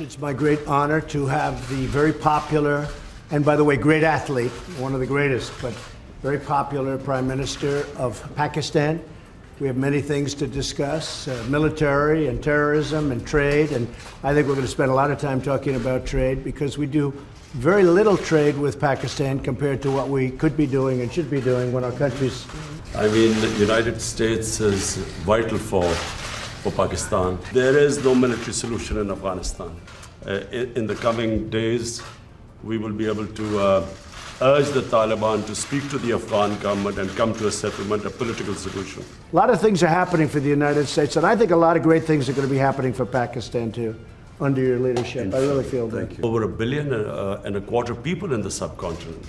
It's my great honor to have the very popular, and by the way, great athlete, one of the greatest, but very popular Prime Minister of Pakistan. We have many things to discuss, military and terrorism and trade, and I think we're going to spend a lot of time talking about trade because we do very little trade with Pakistan compared to what we could be doing and should be doing when our countries. I mean, the United States is vital for Pakistan. There is no military solution in Afghanistan. In the coming days, we will be able to urge the Taliban to speak to the Afghan government and come to a settlement, a political solution. A lot of things are happening for the United States, and I think a lot of great things are going to be happening for Pakistan too, under your leadership. I really feel that. Over 1.25 billion people in the subcontinent.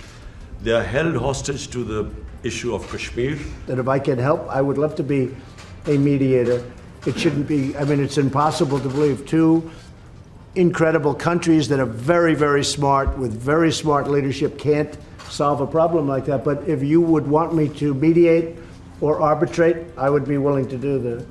They are held hostage to the issue of Kashmir. That if I can help, I would love to be a mediator. It shouldn't be, I mean, it's impossible to believe two incredible countries that are very, very smart, with very smart leadership, can't solve a problem like that. But if you would want me to mediate or arbitrate, I would be willing to do that.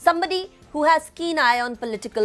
somebody who has keen eye on political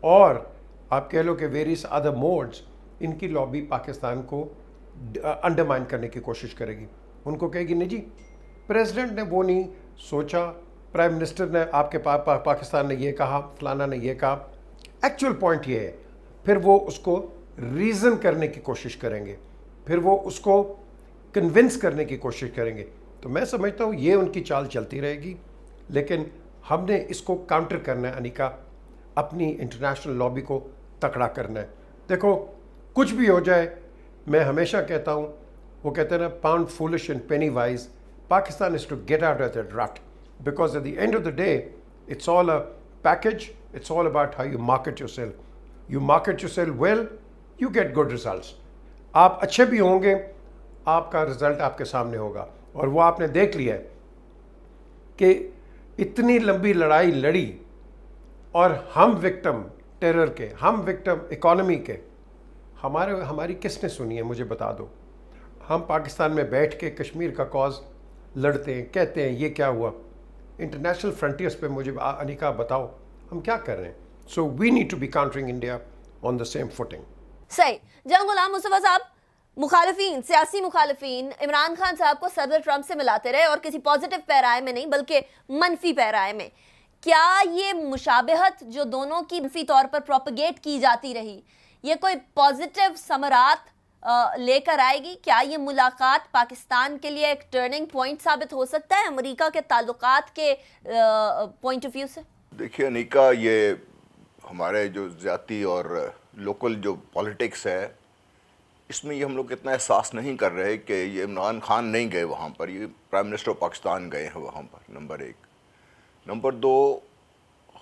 اور آپ کہہ لو کہ various other modes ان کی lobby Pakistan کو undermine کرنے کی کوشش کرے گی. ان کو کہے گی نہیں جی پریزیڈنٹ نے وہ نہیں سوچا, پرائم منسٹر نے آپ کے پاکستان نے یہ کہا, فلانا نے یہ کہا. ایکچوئل پوائنٹ یہ ہے, پھر وہ اس کو ریزن کرنے کی کوشش کریں گے, پھر وہ اس کو کنونس کرنے کی کوشش کریں گے. تو میں سمجھتا ہوں یہ ان کی چال چلتی رہے گی, لیکن ہم نے اس کو کاؤنٹر کرنا ہے. انیکا, اپنی انٹرنیشنل لابی کو تکڑا کرنا ہے. دیکھو کچھ بھی ہو جائے, میں ہمیشہ کہتا ہوں, وہ کہتے ہیں نا pound foolish and penny wise, Pakistan is to get out of that rut, because at the end of the day it's all a package, it's all about how you market yourself. You market yourself well, you get good results. آپ اچھے بھی ہوں گے, آپ کا result آپ کے سامنے ہوگا. اور وہ آپ نے دیکھ لیا ہے کہ اتنی لمبی لڑائی لڑی اور ہم وکٹم ٹیرر کے, ہم وکٹم اکانومی کے, ہماری کس نے سنی ہے مجھے بتا دو. ہم پاکستان میں بیٹھ کے کشمیر کا کاز لڑتے ہیں, کہتے ہیں یہ کیا ہوا. انٹرنیشنل فرنٹیئرس پہ مجھے انیکا بتاؤ ہم کیا کر رہے ہیں. So we need to be countering India on the same footing. صحیح. جنگ غلام مصطفیٰ صاحب, مخالفین, سیاسی مخالفین عمران خان صاحب کو صدر ٹرمپ سے ملاتے رہے, اور کسی پازیٹیو پیرائے میں نہیں بلکہ منفی پیرائے میں. کیا یہ مشابہت جو دونوں کی منفی طور پر پروپیگیٹ کی جاتی رہی, یہ کوئی پازیٹیو ثمرات لے کر آئے گی؟ کیا یہ ملاقات پاکستان کے لیے ایک ٹرننگ پوائنٹ ثابت ہو سکتا ہے امریکہ کے تعلقات کے پوائنٹ آف ویو سے؟ دیکھیے انیکا, یہ ہمارے جو ذاتی اور لوکل جو پالیٹکس ہے, اس میں یہ ہم لوگ اتنا احساس نہیں کر رہے کہ یہ عمران خان نہیں گئے وہاں پر, یہ پرائم منسٹر آف پاکستان گئے ہیں وہاں پر, نمبر ایک. نمبر دو,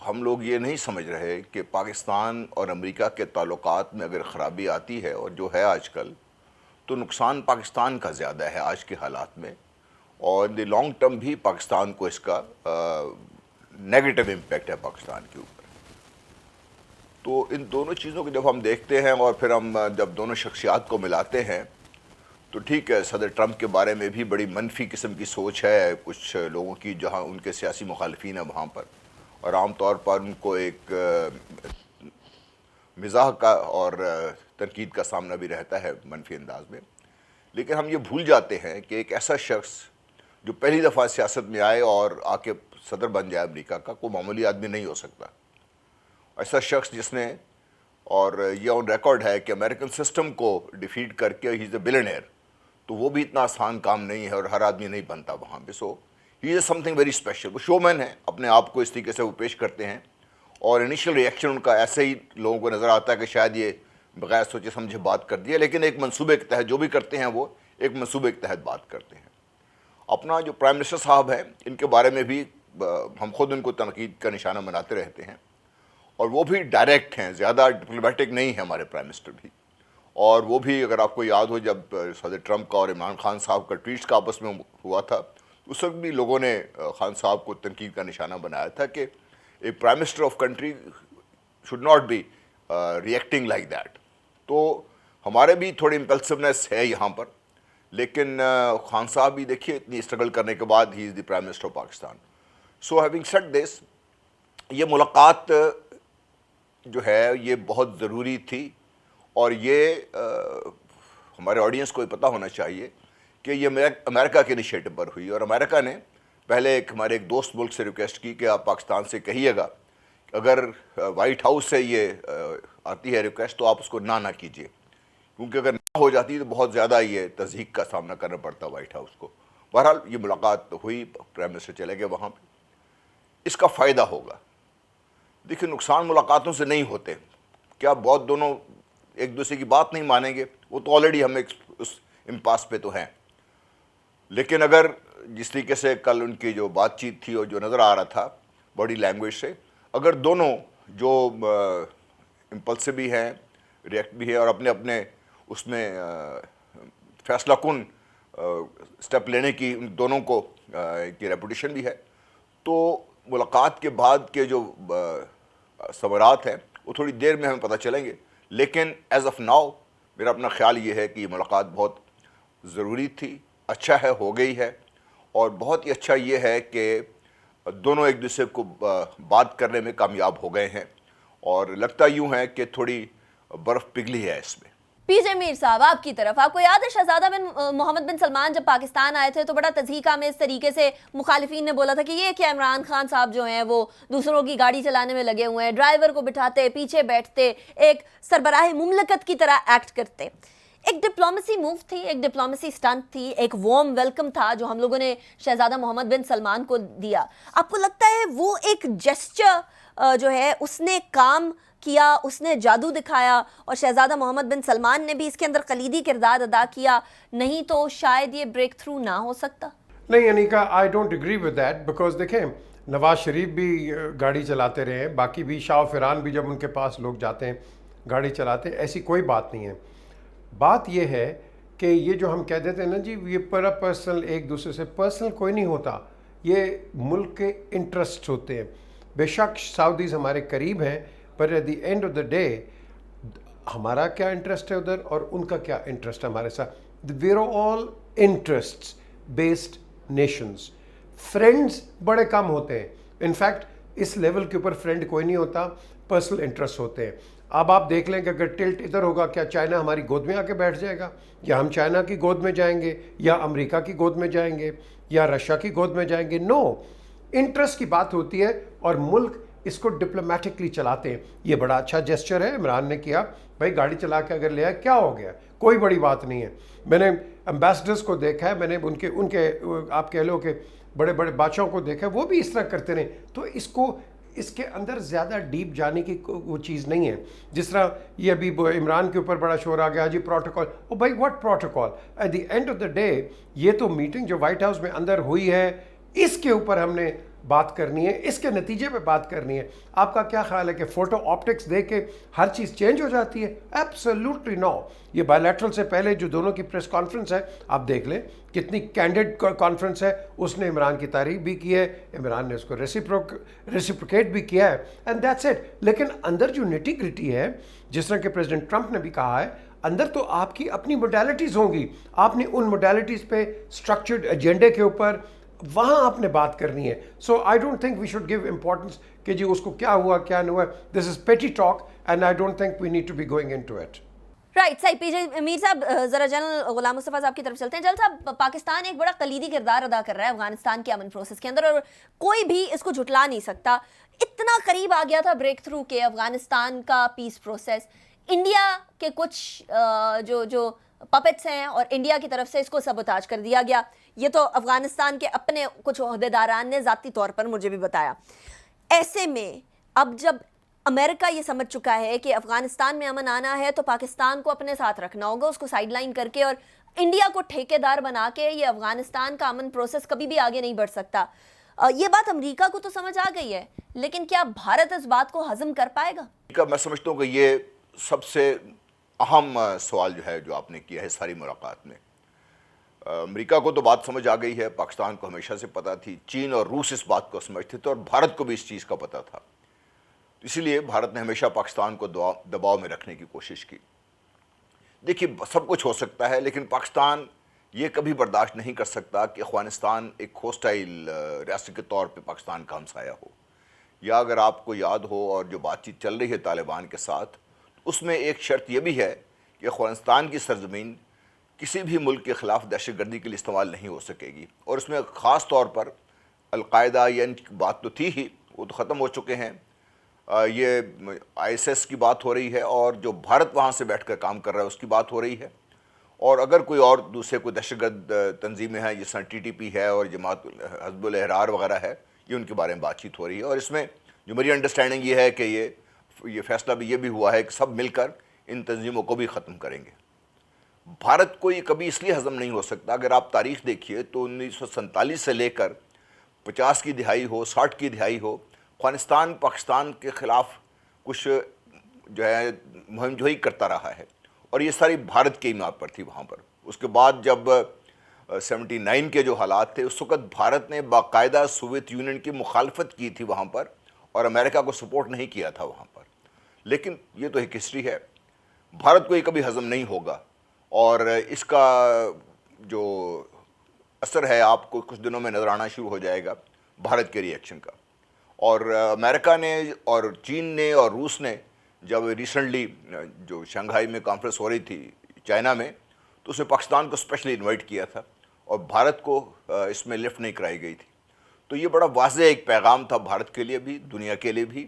ہم لوگ یہ نہیں سمجھ رہے کہ پاکستان اور امریکہ کے تعلقات میں اگر خرابی آتی ہے, اور جو ہے آج کل, تو نقصان پاکستان کا زیادہ ہے آج کے حالات میں, اور دی لانگ ٹرم بھی پاکستان کو اس کا نیگیٹو امپیکٹ ہے پاکستان کے اوپر. تو ان دونوں چیزوں کو جب ہم دیکھتے ہیں اور پھر ہم جب دونوں شخصیات کو ملاتے ہیں, تو ٹھیک ہے صدر ٹرمپ کے بارے میں بھی بڑی منفی قسم کی سوچ ہے کچھ لوگوں کی, جہاں ان کے سیاسی مخالفین ہیں وہاں پر, اور عام طور پر ان کو ایک مزاح کا اور تنقید کا سامنا بھی رہتا ہے منفی انداز میں. لیکن ہم یہ بھول جاتے ہیں کہ ایک ایسا شخص جو پہلی دفعہ سیاست میں آئے اور آ کے صدر بن جائے امریکہ کا, کوئی معمولی آدمی نہیں ہو سکتا. ایسا شخص جس نے, اور یہ آن ریکارڈ ہے کہ امریکن سسٹم کو ڈیفیٹ کر کے ہی از اے بلینئر, تو وہ بھی اتنا آسان کام نہیں ہے اور ہر آدمی نہیں بنتا وہاں پہ. سو ہی از سم تھنگ ویری اسپیشل. وہ شو مین ہے, اپنے آپ کو اس طریقے سے وہ پیش کرتے ہیں, اور انیشیل ریئیکشن ان کا ایسے ہی لوگوں کو نظر آتا ہے کہ شاید یہ بغیر سوچے سمجھے بات کر دیا, لیکن ایک منصوبے کے تحت جو بھی کرتے ہیں وہ ایک منصوبے کے تحت بات کرتے ہیں. اپنا جو پرائم منسٹر صاحب ہیں, ان کے بارے میں بھی ہم خود ان کو تنقید کا نشانہ بناتے رہتے ہیں, اور وہ بھی ڈائریکٹ ہیں, زیادہ ڈپلومیٹک نہیں ہیں ہمارے پرائم منسٹر بھی. اور وہ بھی, اگر آپ کو یاد ہو, جب صدر ٹرمپ کا اور عمران خان صاحب کا ٹویٹس کا آپس میں ہوا تھا, اس وقت بھی لوگوں نے خان صاحب کو تنقید کا نشانہ بنایا تھا کہ a prime minister of country should not be reacting like that. تو ہمارے بھی تھوڑی امپلسونیس ہے یہاں پر, لیکن خان صاحب بھی دیکھیے اتنی اسٹرگل کرنے کے بعد ہی is the prime minister of Pakistan. So having said this, یہ ملاقات جو ہے یہ بہت ضروری تھی, اور یہ ہمارے آڈینس کو پتہ ہونا چاہیے کہ یہ امریکہ کے انیشیٹو پر ہوئی, اور امریکہ نے پہلے ہمارے ایک دوست ملک سے ریکویسٹ کی کہ آپ پاکستان سے کہیے گا اگر وائٹ ہاؤس سے یہ آتی ہے ریکویسٹ تو آپ اس کو نہ کیجیے, کیونکہ اگر نہ ہو جاتی تو بہت زیادہ یہ تضحیق کا سامنا کرنا پڑتا وائٹ ہاؤس کو. بہرحال یہ ملاقات ہوئی, پرائم منسٹر چلے گئے وہاں پہ, اس کا فائدہ ہوگا. دیکھیں نقصان ملاقاتوں سے نہیں ہوتے, کیا بہت دونوں ایک دوسرے کی بات نہیں مانیں گے, وہ تو آلریڈی ہم اس امپاس پہ تو ہیں. لیکن اگر جس طریقے سے کل ان کی جو بات چیت تھی اور جو نظر آ رہا تھا باڈی لینگویج سے, اگر دونوں جو امپلسو بھی ہیں, ریئیکٹ بھی ہے, اور اپنے اپنے اس میں فیصلہ کن سٹیپ لینے کی ان دونوں کو کی ریپوٹیشن بھی ہے, تو ملاقات کے بعد کے جو ثمرات ہیں وہ تھوڑی دیر میں ہمیں پتہ چلیں گے. لیکن ایز آف ناؤ میرا اپنا خیال یہ ہے کہ یہ ملاقات بہت ضروری تھی, اچھا ہے ہو گئی ہے, اور بہت ہی اچھا یہ ہے کہ دونوں ایک دوسرے کو بات کرنے میں کامیاب ہو گئے ہیں, اور لگتا یوں ہے کہ تھوڑی برف پگھلی ہے اس میں. پی جے میر صاحب آپ کی طرف، آپ کو یاد ہے شہزادہ محمد بن سلمان جب پاکستان آئے تھے تو بڑا تضحیکہ میں اس طریقے سے مخالفین نے بولا تھا کہ یہ کیا عمران خان صاحب جو ہیں وہ دوسروں کی گاڑی چلانے میں لگے ہوئے ہیں، ڈرائیور کو بٹھاتے، پیچھے بیٹھتے، ایک سربراہ مملکت کی طرح ایکٹ کرتے. ایک ڈپلومیسی موو تھی، ایک ڈپلومیسی سٹنٹ تھی، ایک وارم ویلکم تھا جو ہم لوگوں نے شہزادہ محمد بن سلمان کو دیا. آپ کو لگتا ہے وہ ایک جسچر جو ہے اس نے کام کیا، اس نے جادو دکھایا اور شہزادہ محمد بن سلمان نے بھی اس کے اندر کلیدی کردار ادا کیا، نہیں تو شاید یہ بریک تھرو نہ ہو سکتا؟ نہیں Aneeka, I don't agree with that, because دیکھیں نواز شریف بھی گاڑی چلاتے رہے ہیں، باقی بھی شاہ فرحان بھی جب ان کے پاس لوگ جاتے ہیں گاڑی چلاتے ہیں، ایسی کوئی بات نہیں ہے. بات یہ ہے کہ یہ جو ہم کہہ دیتے ہیں نا جی یہ پرسنل، ایک دوسرے سے پرسنل کوئی نہیں ہوتا، یہ ملک کے انٹرسٹ ہوتے ہیں. بے شک سعودیز ہمارے قریب ہیں، پر at the end of the day ہمارا کیا انٹرسٹ ہے ادھر اور ان کا کیا انٹرسٹ ہے ہمارے ساتھ. We are all interests based nations. Friends بڑے کم ہوتے ہیں، انفیکٹ اس لیول کے اوپر فرینڈ کوئی نہیں ہوتا، پرسنل انٹرسٹ ہوتے ہیں. اب آپ دیکھ لیں کہ اگر ٹلٹ ادھر ہوگا کیا چائنا ہماری گود میں آ کے بیٹھ جائے گا، یا ہم چائنا کی گود میں جائیں گے، یا امریکہ کی گود میں جائیں گے، یا رشیا کی گود میں جائیں گے؟ نو، انٹرسٹ کی بات ہوتی ہے اور ملک اس کو ڈپلومیٹکلی چلاتے ہیں. یہ بڑا اچھا جیسچر ہے عمران نے کیا، بھائی گاڑی چلا کے اگر لے آئے کیا ہو گیا، کوئی بڑی بات نہیں ہے. میں نے امبیسڈرز کو دیکھا ہے، میں نے ان کے آپ کہہ لو کہ بڑے بڑے بادشاہوں کو دیکھا ہے، وہ بھی اس طرح کرتے رہے. تو اس کے اندر زیادہ ڈیپ جانے کی وہ چیز نہیں ہے. جس طرح یہ ابھی عمران کے اوپر بڑا شور آ گیا جی پروٹوکول، او بھائی what protocol? At the end of the day یہ تو میٹنگ جو وائٹ ہاؤس میں اندر ہوئی ہے اس کے اوپر ہم نے بات کرنی ہے، اس کے نتیجے پہ بات کرنی ہے. آپ کا کیا خیال ہے کہ فوٹو آپٹکس دے کے ہر چیز چینج ہو جاتی ہے؟ Absolutely no. یہ بائی لیٹرل سے پہلے جو دونوں کی پریس کانفرنس ہے آپ دیکھ لیں کتنی کینڈیڈ کانفرنس ہے. اس نے عمران کی تعریف بھی کی ہے، عمران نے اس کو ریسیپروکیٹ بھی کیا ہے، اینڈ دیٹس اٹ. لیکن اندر جو نیٹی گریٹی ہے، جس طرح کہ پریزیڈنٹ ٹرمپ نے بھی کہا ہے، اندر تو آپ کی اپنی موڈیلٹیز ہوں گی، آپ نے ان موڈیلٹیز پہ اسٹرکچرڈ ایجنڈے کے اوپر وہاں آپ نے بات کرنی ہے. So I don't think we should give importance کہ جی اس کو کیا ہوا کیا نہیں ہوا. This is petty talk and I don't think we need to be going into it. Right صحیح. پی جے میر صاحب ذرا جنرل غلام مصطفیٰ صاحب کی طرف چلتے ہیں. جنرل صاحب، پاکستان ایک بڑا کلیدی کردار ادا کر رہا ہے افغانستان کے امن پروسیس کے اندر اور کوئی بھی اس کو جھٹلا نہیں سکتا. اتنا قریب آ گیا تھا بریک تھرو کے افغانستان کا پیس پروسیس. انڈیا کے کچھ جو پپٹس ہیں اور انڈیا کی طرف سے اس کو سبوتاج کر دیا گیا. یہ تو افغانستان کے اپنے کچھ عہدیداران نے ذاتی طور پر مجھے بھی بتایا. ایسے میں اب جب امریکہ یہ سمجھ چکا ہے کہ افغانستان میں امن آنا ہے تو پاکستان کو اپنے ساتھ رکھنا ہوگا، اس کو سائیڈ لائن کر کے، اور انڈیا کو ٹھیکیدار بنا کے یہ افغانستان کا امن پروسیس کبھی بھی آگے نہیں بڑھ سکتا. یہ بات امریکہ کو تو سمجھ آ گئی ہے، لیکن کیا بھارت اس بات کو ہضم کر پائے گا؟ میں سمجھتا ہوں کہ یہ سب سے اہم سوال جو ہے جو آپ نے کیا ہے ساری ملاقات میں. امریکہ کو تو بات سمجھ آ گئی ہے، پاکستان کو ہمیشہ سے پتہ تھی، چین اور روس اس بات کو سمجھتے تھے اور بھارت کو بھی اس چیز کا پتہ تھا. اسی لیے بھارت نے ہمیشہ پاکستان کو دباؤ میں رکھنے کی کوشش کی. دیکھیے سب کچھ ہو سکتا ہے، لیکن پاکستان یہ کبھی برداشت نہیں کر سکتا کہ افغانستان ایک ہوسٹائل ریاست کے طور پہ پاکستان کا ہمسایہ ہو. یا اگر آپ کو یاد ہو اور جو بات چیت چل رہی ہے طالبان کے ساتھ، اس میں ایک شرط یہ بھی ہے کہ افغانستان کی سرزمین کسی بھی ملک کے خلاف دہشت گردی کے لیے استعمال نہیں ہو سکے گی. اور اس میں خاص طور پر القاعدہ یا ان کی بات تو تھی ہی، وہ تو ختم ہو چکے ہیں. یہ آئی ایس ایس کی بات ہو رہی ہے اور جو بھارت وہاں سے بیٹھ کر کام کر رہا ہے اس کی بات ہو رہی ہے. اور اگر کوئی اور دوسرے کوئی دہشت گرد تنظیمیں ہیں جس طرح ٹی ٹی پی ہے اور جماعت حزب الاحرار وغیرہ ہے، یہ ان کے بارے میں بات چیت ہو رہی ہے. اور اس میں جو میری انڈرسٹینڈنگ یہ ہے کہ یہ فیصلہ بھی یہ بھی ہوا ہے کہ سب مل کر ان تنظیموں کو بھی ختم کریں گے. بھارت کو یہ کبھی اس لیے ہضم نہیں ہو سکتا. اگر آپ تاریخ دیکھیے تو 1947 سے لے کر 50 کی دہائی ہو، 60 کی دہائی ہو، افغانستان پاکستان کے خلاف کچھ جو ہے مہم جوئی کرتا رہا ہے اور یہ ساری بھارت کی امداد پر تھی وہاں پر. اس کے بعد جب 79 کے جو حالات تھے اس وقت بھارت نے باقاعدہ سوویت یونین کی مخالفت کی تھی وہاں پر اور امریکہ کو سپورٹ نہیں کیا تھا وہاں پر. لیکن یہ تو ایک ہسٹری ہے، بھارت کو یہ کبھی ہضم نہیں ہوگا. اور اس کا جو اثر ہے آپ کو کچھ دنوں میں نظر آنا شروع ہو جائے گا بھارت کے ری ایکشن کا. اور امریکہ نے اور چین نے اور روس نے جب ریسنٹلی جو شنگھائی میں کانفرنس ہو رہی تھی چائنا میں، تو اس میں پاکستان کو اسپیشلی انوائٹ کیا تھا اور بھارت کو اس میں لفٹ نہیں کرائی گئی تھی. تو یہ بڑا واضح ایک پیغام تھا بھارت کے لیے بھی، دنیا کے لیے بھی،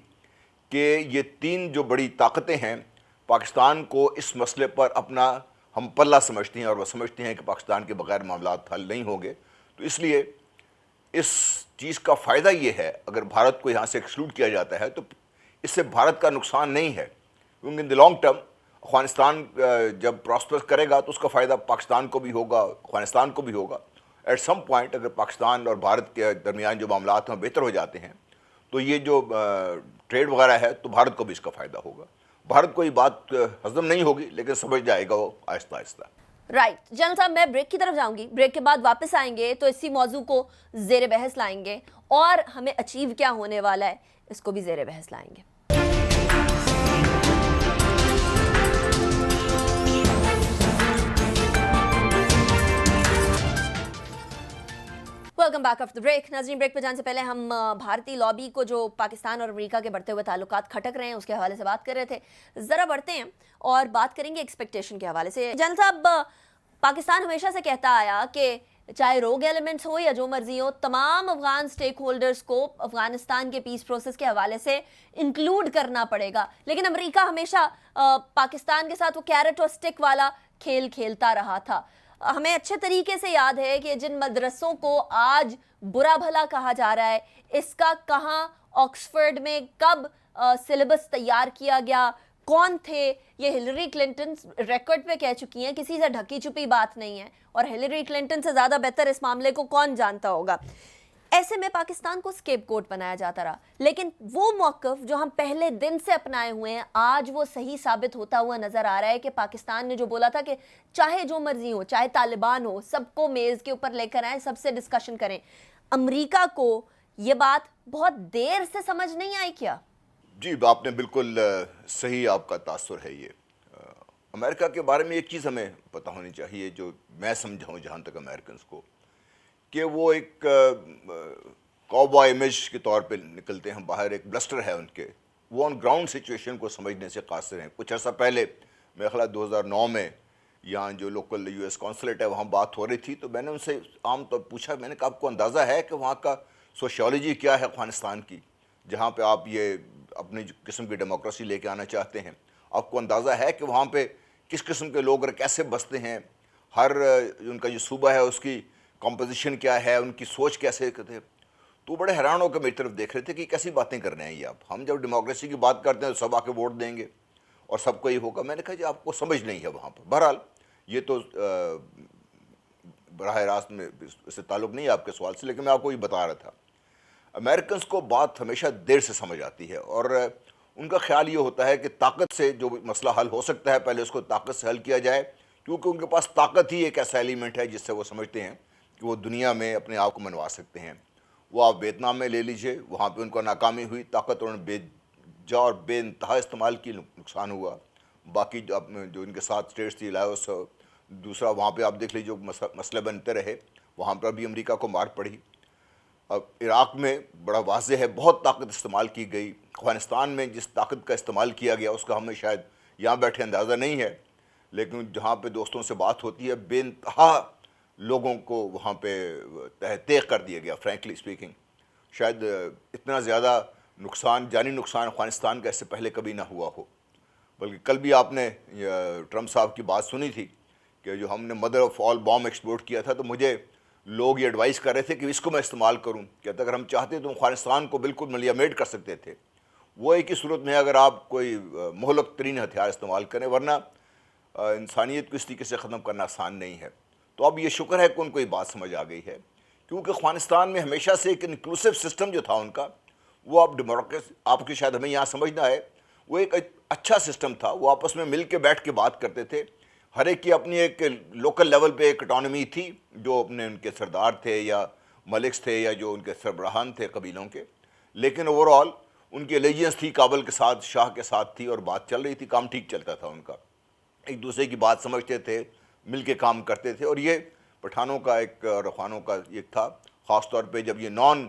کہ یہ تین جو بڑی طاقتیں ہیں پاکستان کو اس مسئلے پر اپنا ہم پلہ سمجھتی ہیں، اور وہ سمجھتی ہیں کہ پاکستان کے بغیر معاملات حل نہیں ہوں گے. تو اس لیے اس چیز کا فائدہ یہ ہے، اگر بھارت کو یہاں سے ایکسکلوڈ کیا جاتا ہے تو اس سے بھارت کا نقصان نہیں ہے، کیونکہ ان دی لانگ ٹرم افغانستان جب پراسپر کرے گا تو اس کا فائدہ پاکستان کو بھی ہوگا، افغانستان کو بھی ہوگا. ایٹ سم پوائنٹ اگر پاکستان اور بھارت کے درمیان جو معاملات ہیں بہتر ہو جاتے ہیں تو یہ جو ٹریڈ وغیرہ ہے تو بھارت کو بھی اس کا فائدہ ہوگا. بھارت کو یہ بات ہضم نہیں ہوگی لیکن سمجھ جائے گا وہ آہستہ آہستہ. رائٹ جنرل صاحب، میں بریک کی طرف جاؤں گی، بریک کے بعد واپس آئیں گے تو اسی موضوع کو زیر بحث لائیں گے اور ہمیں اچیو کیا ہونے والا ہے اس کو بھی زیر بحث لائیں گے. Welcome back after break. ناظرین، بریک پہ جانے سے پہلے ہم بھارتی لابی کو جو پاکستان اور امریکہ کے بڑھتے ہوئے تعلقات کھٹک رہے ہیں اس کے حوالے سے بات کر رہے تھے. ذرا بڑھتے ہیں اور بات کریں گے ایکسپیکٹیشن کے حوالے سے. جنرل صاحب، پاکستان ہمیشہ سے کہتا آیا کہ چاہے روگ ایلیمنٹس ہو یا جو مرضی ہو، تمام افغان سٹیک ہولڈرز کو افغانستان کے پیس پروسیس کے حوالے سے انکلوڈ کرنا پڑے گا. لیکن امریکہ ہمیشہ پاکستان کے ساتھ وہ کیرٹ اور سٹک والا کھیل کھیلتا رہا تھا. ہمیں اچھے طریقے سے یاد ہے کہ جن مدرسوں کو آج برا بھلا کہا جا رہا ہے، اس کا کہاں آکسفورڈ میں کب سلیبس تیار کیا گیا، کون تھے، یہ ہلری کلنٹن ریکارڈ پہ کہہ چکی ہیں، کسی سے ڈھکی چھپی بات نہیں ہے. اور ہلری کلنٹن سے زیادہ بہتر اس معاملے کو کون جانتا ہوگا. ایسے میں پاکستان کو اسکیپ گوٹ بنایا جاتا رہا. لیکن وہ موقف جو ہم پہلے دن سے اپنائے ہوئے ہیں، آج وہ صحیح ثابت ہوتا ہوا نظر آ رہا ہے کہ پاکستان نے جو بولا تھا کہ چاہے جو مرضی ہو، چاہے طالبان ہو، سب کو میز کے اوپر لے کر آئیں، سب سے ڈسکشن کریں. امریکہ کو یہ بات بہت دیر سے سمجھ نہیں آئی کیا؟ جی، آپ نے بالکل صحیح آپ کا تاثر ہے. یہ امریکہ کے بارے میں ایک چیز ہمیں پتہ ہونی چاہیے جو میں سمجھا ہوں جہاں تک امریکنز کو، کہ وہ ایک کاؤبوائے امیج کے طور پہ نکلتے ہیں باہر، ایک بلسٹر ہے ان کے. وہ آن گراؤنڈ سچویشن کو سمجھنے سے قاصر ہیں. کچھ عرصہ پہلے میرے خیال 2009 میں یہاں جو لوکل یو ایس کونسلیٹ ہے وہاں بات ہو رہی تھی، تو میں نے ان سے عام طور پوچھا، میں نے کہا آپ کو اندازہ ہے کہ وہاں کا سوشیولوجی کیا ہے افغانستان کی، جہاں پہ آپ یہ اپنی قسم کی ڈیموکریسی لے کے آنا چاہتے ہیں؟ آپ کو اندازہ ہے کہ وہاں پہ کس قسم کے لوگ کیسے بستے ہیں، ہر ان کا جو صوبہ ہے اس کی کمپوزیشن کیا ہے، ان کی سوچ کیسے کرتے؟ تو بڑے حیران ہو کے میری طرف دیکھ رہے تھے کہ کیسی باتیں کر رہے ہیں یہ آپ. ہم جب ڈیموکریسی کی بات کرتے ہیں تو سب آ کے ووٹ دیں گے اور سب کو یہ ہوگا. میں نے کہا جی آپ کو سمجھ نہیں ہے وہاں پر. بہرحال یہ تو براہ راست میں اس سے تعلق نہیں ہے آپ کے سوال سے، لیکن میں آپ کو یہ بتا رہا تھا. امریکنز کو بات ہمیشہ دیر سے سمجھ آتی ہے اور ان کا خیال یہ ہوتا ہے کہ طاقت سے جو مسئلہ حل ہو سکتا ہے پہلے اس کو طاقت سے حل کیا جائے، کیونکہ ان کے پاس طاقت ہی ایک ایسا ایلیمنٹ ہے جس سے وہ سمجھتے ہیں کہ وہ دنیا میں اپنے آپ کو منوا سکتے ہیں. وہ آپ ویتنام میں لے لیجئے، وہاں پہ ان کو ناکامی ہوئی، طاقت انہوں نے بے جا اور بے انتہا استعمال کی، نقصان ہوا. باقی جو ان کے ساتھ اسٹیٹس تھی لاؤس، دوسرا وہاں پہ آپ دیکھ لیجیے مسئلے بنتے رہے، وہاں پر بھی امریکہ کو مار پڑی. اب عراق میں بڑا واضح ہے بہت طاقت استعمال کی گئی. افغانستان میں جس طاقت کا استعمال کیا گیا اس کا ہمیں شاید یہاں بیٹھے اندازہ نہیں ہے، لیکن جہاں پہ دوستوں سے بات ہوتی ہے بے انتہا لوگوں کو وہاں پہ تیغ کر دیا گیا. فرینکلی اسپیکنگ شاید اتنا زیادہ نقصان، جانی نقصان افغانستان کا اس سے پہلے کبھی نہ ہوا ہو. بلکہ کل بھی آپ نے ٹرمپ صاحب کی بات سنی تھی کہ جو ہم نے mother of all bomb export کیا تھا، تو مجھے لوگ یہ ایڈوائز کر رہے تھے کہ اس کو میں استعمال کروں. کہتا اگر ہم چاہتے تو افغانستان کو بالکل ملیامیٹ کر سکتے تھے. وہ ایک ہی صورت میں اگر آپ کوئی مہلک ترین ہتھیار استعمال کریں، ورنہ انسانیت کو اس طریقے سے ختم کرنا آسان نہیں ہے. تو اب یہ شکر ہے کہ ان کو یہ بات سمجھ آ گئی ہے، کیونکہ افغانستان میں ہمیشہ سے ایک انکلوسیو سسٹم جو تھا ان کا، وہ اب ڈیموکریسی آپ کی شاید ہمیں یہاں سمجھنا ہے، وہ ایک اچھا سسٹم تھا. وہ آپس میں مل کے بیٹھ کے بات کرتے تھے، ہر ایک کی اپنی ایک لوکل لیول پہ ایک اٹانومی تھی، جو اپنے ان کے سردار تھے یا ملکس تھے یا جو ان کے سربراہان تھے قبیلوں کے، لیکن اوور آل ان کی الیجنس تھی کابل کے ساتھ، شاہ کے ساتھ تھی، اور بات چل رہی تھی، کام ٹھیک چلتا تھا ان کا. ایک دوسرے کی بات سمجھتے تھے، مل کے کام کرتے تھے. اور یہ پٹھانوں کا ایک اور افغانوں کا ایک تھا، خاص طور پہ جب یہ نان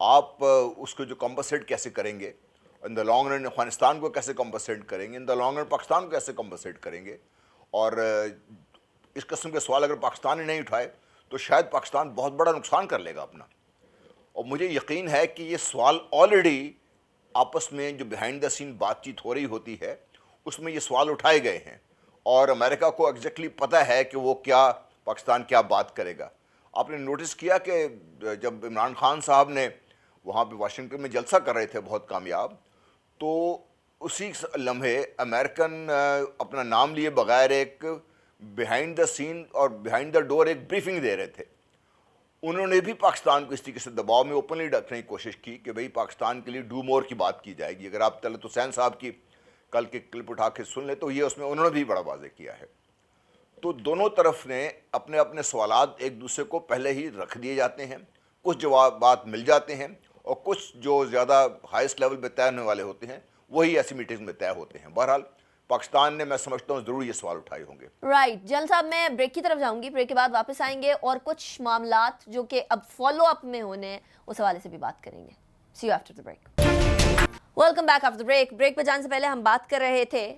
آپ اس کو جو کمپنسیٹ کیسے کریں گے, ان دا لانگ رن افغانستان کو کیسے کمپنسیٹ کریں گے, ان دا لانگ رن پاکستان کو کیسے کمپنسیٹ کریں گے. اور اس قسم کے سوال اگر پاکستان نے نہیں اٹھائے تو شاید پاکستان بہت بڑا نقصان کر لے گا اپنا. اور مجھے یقین ہے کہ یہ سوال آلریڈی آپس میں جو بیہائنڈ دا سین بات چیت ہو رہی ہوتی ہے اس میں یہ سوال اٹھائے گئے ہیں, اور امریکہ کو ایگزیکٹلی پتہ ہے کہ وہ کیا پاکستان کیا بات کرے گا. آپ نے نوٹس کیا کہ جب عمران خان صاحب نے وہاں پہ واشنگٹن میں جلسہ کر رہے تھے بہت کامیاب, تو اسی لمحے امریکن اپنا نام لیے بغیر ایک بیہائنڈ دا سین اور بیہائنڈ دا ڈور ایک بریفنگ دے رہے تھے. انہوں نے بھی پاکستان کو اس طریقے سے دباؤ میں اوپنلی رکھنے کی کوشش کی کہ بھئی پاکستان کے لیے ڈو مور کی بات کی جائے گی. اگر آپ طلعت حسین صاحب کی کل کے کلپ اٹھا کے سن لیں تو یہ اس میں انہوں نے بھی بڑا واضح کیا ہے. تو دونوں طرف نے اپنے اپنے سوالات ایک دوسرے کو پہلے ہی رکھ دیے جاتے ہیں, کچھ جوابات مل جاتے ہیں, اور کچھ جو زیادہ ہائیسٹ لیول پہ طے ہونے والے ہوتے ہیں وہی ایسی میٹنگ میں طے ہوتے ہیں. بہرحال پاکستان نے, میں سمجھتا ہوں, ضرور یہ سوال اٹھائے ہوں گے. رائٹ جل صاحب, میں بریک کی طرف جاؤں گی, بریک کے بعد واپس آئیں گے اور کچھ معاملات جو کہ اب فالو اپ میں ہونے ہیں اس حوالے سے بھی بات کریں گے. See you after the break. Welcome back after break. Break پہ جانے سے پہلے ہم بات کر رہے تھے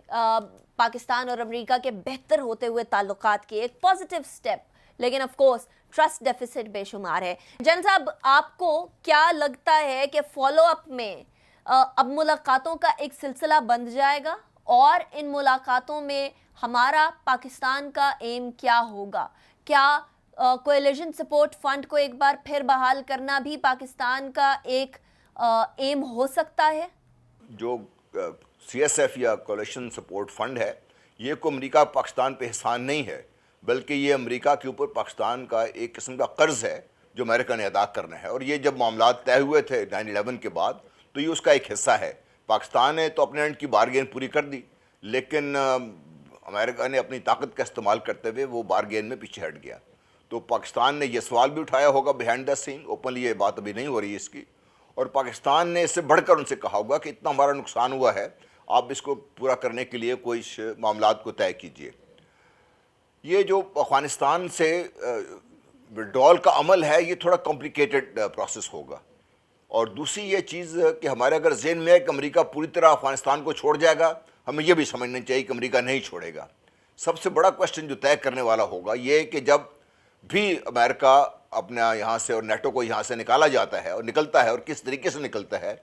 پاکستان اور امریکہ کے بہتر ہوتے ہوئے تعلقات کی, ایک پازیٹیو سٹیپ, لیکن آف کورس ٹرسٹ ڈیفیسٹ بے شمار ہے. جن صاحب, آپ کو کیا لگتا ہے کہ فالو اپ میں اب ملاقاتوں کا ایک سلسلہ بند جائے گا, اور ان ملاقاتوں میں ہمارا پاکستان کا ایم کیا ہوگا؟ کیا کولیشن سپورٹ فنڈ کو ایک بار پھر بحال کرنا بھی پاکستان کا ایک ایم ہو سکتا ہے؟ جو سی ایس ایف یا کولیشن سپورٹ فنڈ ہے, یہ کوئی امریکہ پاکستان پہ احسان نہیں ہے, بلکہ یہ امریکہ کے اوپر پاکستان کا ایک قسم کا قرض ہے جو امریکہ نے ادا کرنا ہے. اور یہ جب معاملات طے ہوئے تھے 9/11 کے بعد تو یہ اس کا ایک حصہ ہے. پاکستان نے تو اپنے اینڈ کی بارگین پوری کر دی, لیکن امریکہ نے اپنی طاقت کا استعمال کرتے ہوئے وہ بارگین میں پیچھے ہٹ گیا. تو پاکستان نے یہ سوال بھی اٹھایا ہوگا بیہائنڈ دا سین, اوپنلی یہ بات ابھی نہیں ہو رہی ہے اس کی, اور پاکستان نے اس سے بڑھ کر ان سے کہا ہوگا کہ اتنا ہمارا نقصان ہوا ہے, آپ اس کو پورا کرنے کے لیے کوئی معاملات کو طے کیجیے. یہ جو افغانستان سے وڈرال کا عمل ہے یہ تھوڑا کمپلیکیٹڈ پروسیس ہوگا. اور دوسری یہ چیز کہ ہمارے اگر ذہن میں ہے کہ امریکہ پوری طرح افغانستان کو چھوڑ جائے گا, ہمیں یہ بھی سمجھنا چاہیے کہ امریکہ نہیں چھوڑے گا. سب سے بڑا کوشچن جو طے کرنے والا ہوگا یہ کہ جب بھی امریکہ اپنا یہاں سے اور نیٹو کو یہاں سے نکالا جاتا ہے اور نکلتا ہے, اور کس طریقے سے نکلتا ہے,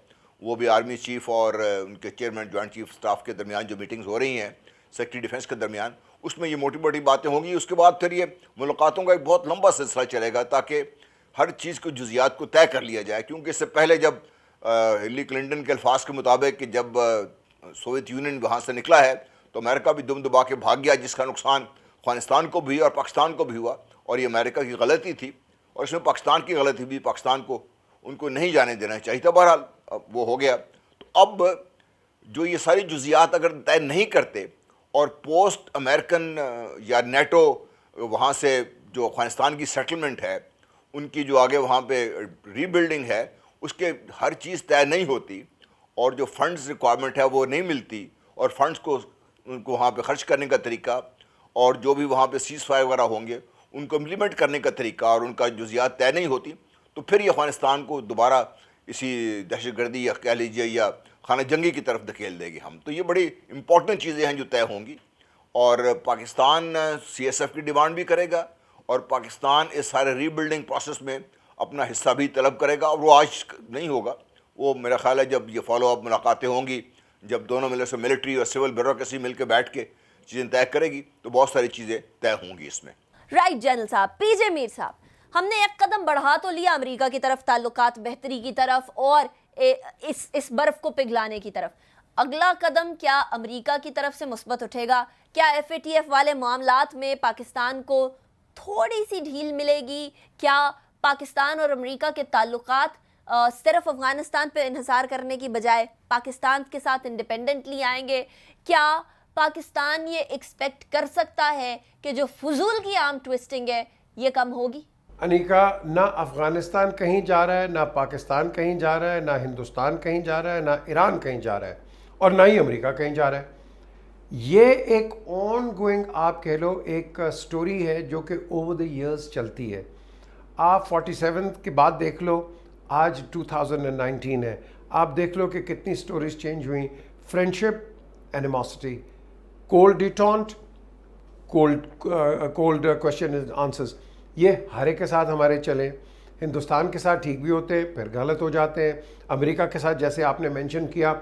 وہ بھی آرمی چیف اور ان کے چیئرمین جوائنٹ چیف سٹاف کے درمیان جو میٹنگز ہو رہی ہیں سیکرٹری ڈیفنس کے درمیان, اس میں یہ موٹی موٹی باتیں ہوں گی. اس کے بعد پھر یہ ملاقاتوں کا ایک بہت لمبا سلسلہ چلے گا تاکہ ہر چیز کو جزیات کو طے کر لیا جائے. کیونکہ اس سے پہلے جب ہلری کلنٹن کے الفاظ کے مطابق کہ جب سوویت یونین وہاں سے نکلا ہے تو امریکہ بھی دم دبا کے بھاگ گیا, جس کا نقصان افغانستان کو بھی اور پاکستان کو بھی ہوا, اور یہ امریکہ کی غلطی تھی, اور اس میں پاکستان کی غلطی بھی, پاکستان کو ان کو نہیں جانے دینا چاہیے تھا. بہرحال وہ ہو گیا. تو اب جو یہ ساری جزیات اگر طے نہیں کرتے اور پوسٹ امریکن یا نیٹو وہاں سے جو افغانستان کی سیٹلمنٹ ہے, ان کی جو آگے وہاں پہ ری بلڈنگ ہے, اس کے ہر چیز طے نہیں ہوتی, اور جو فنڈز ریکوائرمنٹ ہے وہ نہیں ملتی, اور فنڈز کو ان کو وہاں پہ خرچ کرنے کا طریقہ, اور جو بھی وہاں پہ سیز فائر وغیرہ ہوں گے ان کو امپلیمنٹ کرنے کا طریقہ, اور ان کا جزیات طے نہیں ہوتی, تو پھر یہ افغانستان کو دوبارہ اسی دہشت گردی یا کہہ لیجیے یا خانہ جنگی کی طرف دھکیل دے گی ہم. تو یہ بڑی امپورٹنٹ چیزیں ہیں جو طے ہوں گی, اور پاکستان سی ایس ایف کی ڈیمانڈ بھی کرے گا, اور پاکستان اس سارے ری بلڈنگ پروسیس میں اپنا حصہ بھی طلب کرے گا. اور وہ آج نہیں ہوگا, وہ میرا خیال ہے جب یہ فالو اپ ملاقاتیں ہوں گی, جب دونوں ملے سے ملٹری اور سول بیوروکریسی مل کے بیٹھ کے چیزیں طے کرے گی, تو بہت ساری چیزیں طے ہوں گی اس میں. رائٹ جنرل صاحب. پی جے میر صاحب, ہم نے ایک قدم بڑھا تو لیا امریکہ کی طرف, تعلقات بہتری کی طرف اور اس برف کو پگھلانے کی طرف. اگلا قدم کیا امریکہ کی طرف سے مثبت اٹھے گا؟ کیا ایف اے ٹی ایف والے معاملات میں پاکستان کو تھوڑی سی ڈھیل ملے گی؟ کیا پاکستان اور امریکہ کے تعلقات صرف افغانستان پہ انحصار کرنے کی بجائے پاکستان کے ساتھ انڈیپینڈنٹلی آئیں گے؟ کیا پاکستان یہ ایکسپیکٹ کر سکتا ہے کہ جو فضول کی عام ٹویسٹنگ ہے یہ کم ہوگی؟ انیکا, نہ افغانستان کہیں جا رہا ہے, نہ پاکستان کہیں جا رہا ہے, نہ ہندوستان کہیں جا رہا ہے, نہ ایران کہیں جا رہا ہے, اور نہ ہی امریکہ کہیں جا رہا ہے. یہ ایک آن گوئنگ آپ کہہ لو ایک سٹوری ہے جو کہ اوور دی ایئرز چلتی ہے. آپ 47 کے بعد دیکھ لو, آج 2019 ہے, آپ دیکھ لو کہ کتنی سٹوریز چینج ہوئیں. Friendship, animosity, cold detente, cold question answers, یہ ہر ایک کے ساتھ ہمارے چلیں. ہندوستان کے ساتھ ٹھیک بھی ہوتے ہیں, پھر غلط ہو جاتے ہیں. امریکہ کے ساتھ جیسے آپ نے مینشن کیا,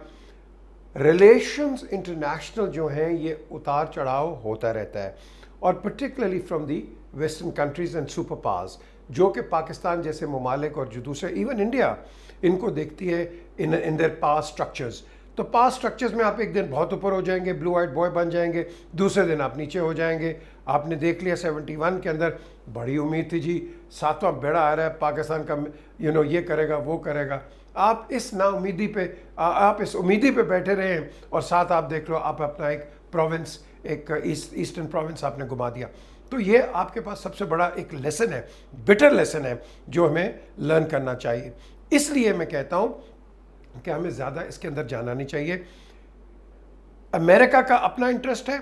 ریلیشنز انٹرنیشنل جو ہیں یہ اتار چڑھاؤ ہوتا رہتا ہے, اور particularly from the western countries and super powers, جو کہ پاکستان جیسے ممالک اور جو دوسرے ایون انڈیا ان کو دیکھتی ہے ان دیئر پاس اسٹرکچرز. تو پاس اسٹرکچرز میں آپ ایک دن بہت اوپر ہو جائیں گے, بلو آئٹ بوائے بن جائیں گے, دوسرے دن آپ نیچے ہو جائیں گے. آپ نے دیکھ لیا 71 کے اندر بڑی امید تھی جی 7واں بیڑا آ رہا ہے پاکستان کا, یہ کرے گا وہ کرے گا. آپ اس نا امیدی پہ, آپ اس امیدی پہ بیٹھے رہے ہیں, اور ساتھ آپ دیکھ لو آپ اپنا ایک پروونس, ایک ایسٹرن پروونس آپ نے گما دیا. تو یہ آپ کے پاس سب سے بڑا ایک لیسن ہے, بٹر لیسن ہے, جو ہمیں لرن کرنا چاہیے. اس لیے میں کہتا ہوں کہ ہمیں زیادہ اس کے اندر جانا نہیں چاہیے. امریکہ کا اپنا انٹرسٹ ہے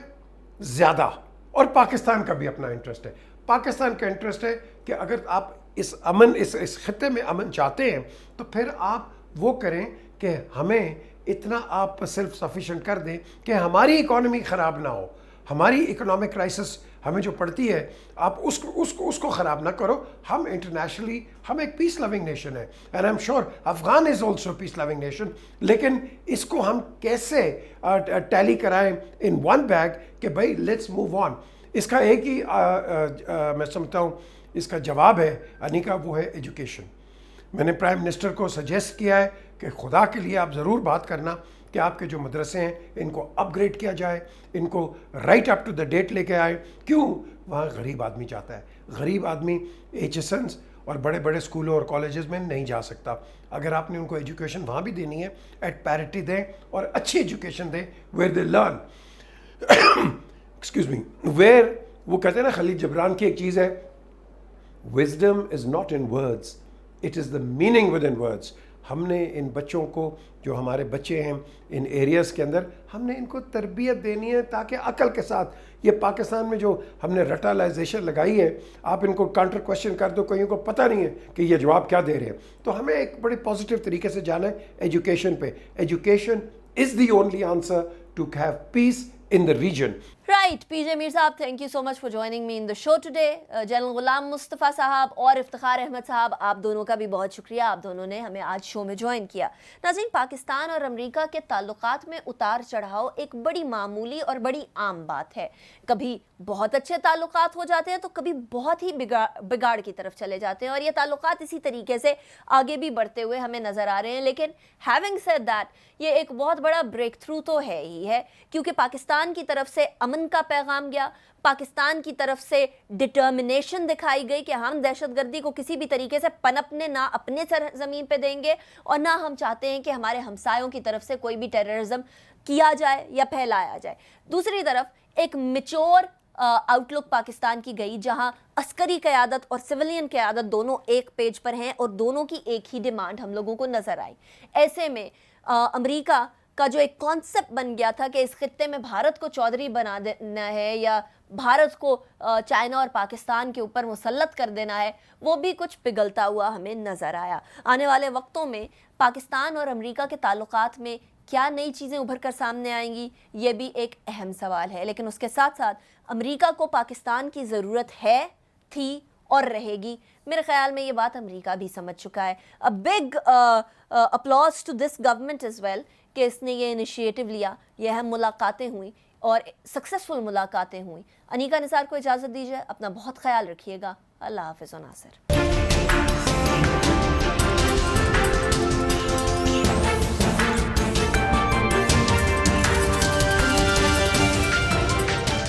زیادہ, اور پاکستان کا بھی اپنا انٹرسٹ ہے. پاکستان کا انٹرسٹ ہے کہ اگر آپ اس امن, اس خطے میں امن چاہتے ہیں, تو پھر آپ وہ کریں کہ ہمیں اتنا آپ سیلف سفیشینٹ کر دیں کہ ہماری اکانومی خراب نہ ہو. ہماری اکنامک کرائسس ہمیں جو پڑتی ہے, آپ اس کو خراب نہ کرو. ہم انٹرنیشنلی ہم ایک پیس لوننگ نیشن ہے, and I am sure Afghan is also peace loving nation. لیکن اس کو ہم کیسے ٹیلی کرائیں ان ون بیگ کہ بھائی لیٹس موو آن. اس کا ایک ہی میں سمجھتا ہوں اس کا جواب ہے انیکا, وہ ہے ایجوکیشن. میں نے پرائم منسٹر کو سجیسٹ کیا ہے کہ خدا کے لیے آپ ضرور بات کرنا کہ آپ کے جو مدرسے ہیں ان کو اپ گریڈ کیا جائے, ان کو right up to the date لے کے آئے. کیوں؟ وہاں غریب آدمی جاتا ہے. غریب آدمی HSNs اور بڑے بڑے اسکولوں اور کالجز میں نہیں جا سکتا. اگر آپ نے ان کو ایجوکیشن وہاں بھی دینی ہے, ایٹ پیرٹی دیں, اور اچھی ایجوکیشن دیں where they learn, excuse me, where, وہ کہتے ہیں نا خلیل جبران کی ایک چیز ہے, wisdom is not in words, it is the meaning within words. ہم نے ان بچوں کو, جو ہمارے بچے ہیں ان ایریاز کے اندر, ہم نے ان کو تربیت دینی ہے تاکہ عقل کے ساتھ. یہ پاکستان میں جو ہم نے رٹالائزیشن لگائی ہے, آپ ان کو کاؤنٹر کوشچن کر دو, کہیں کو پتہ نہیں ہے کہ یہ جواب کیا دے رہے ہیں. تو ہمیں ایک بڑی پازیٹیو طریقے سے جانا ہے ایجوکیشن پہ. Education is the only answer to have peace in the region. Right, PJ Mir Sahab, thank you so much for joining me in the show today. General Ghulam Mustafa Sahab اور افتخار احمد صاحب, آپ دونوں کا بھی بہت شکریہ, آپ دونوں نے ہمیں آج شو میں جوائن کیا. ناظرین, پاکستان اور امریکہ کے تعلقات میں اتار چڑھاؤ ایک بڑی معمولی اور بڑی عام بات ہے. کبھی بہت اچھے تعلقات ہو جاتے ہیں تو کبھی بہت ہی بگاڑ کی طرف چلے جاتے ہیں, اور یہ تعلقات اسی طریقے سے آگے بھی بڑھتے ہوئے ہمیں نظر آ رہے ہیں. لیکن having said that, یہ ایک بہت بڑا بریک تھرو تو ہے ہی ہے, کیونکہ پاکستان کی طرف سے امن کا پیغام گیا, پاکستان کی طرف سے ڈٹرمنیشن دکھائی گئی کہ ہم دہشت گردی کو کسی بھی طریقے سے پنپنے نہ اپنے سرزمین پہ دیں گے, اور نہ ہم چاہتے ہیں کہ ہمارے ہمسایوں کی طرف سے کوئی بھی ٹیررزم کیا جائے یا پھیلایا جائے. دوسری طرف ایک میچور آؤٹ لک پاکستان کی گئی, جہاں عسکری قیادت اور سویلین قیادت دونوں ایک پیج پر ہیں, اور دونوں کی ایک ہی ڈیمانڈ ہم لوگوں کو نظر آئی. ایسے میں امریکہ کا جو ایک کانسیپٹ بن گیا تھا کہ اس خطے میں بھارت کو چودھری بنا دینا ہے یا بھارت کو چائنا اور پاکستان کے اوپر مسلط کر دینا ہے, وہ بھی کچھ پگھلتا ہوا ہمیں نظر آیا. آنے والے وقتوں میں پاکستان اور امریکہ کے تعلقات میں کیا نئی چیزیں ابھر کر سامنے آئیں گی, یہ بھی ایک اہم سوال ہے. لیکن اس کے ساتھ ساتھ امریکہ کو پاکستان کی ضرورت ہے, تھی اور رہے گی. میرے خیال میں یہ بات امریکہ بھی سمجھ چکا ہے. A big applause to this government as well کہ اس نے یہ انیشیٹو لیا, یہ اہم ملاقاتیں ہوئیں اور سکسیسفل ملاقاتیں ہوئیں. انیکا نثار کو اجازت دیجیے, اپنا بہت خیال رکھیے گا. اللہ حافظ و ناصر.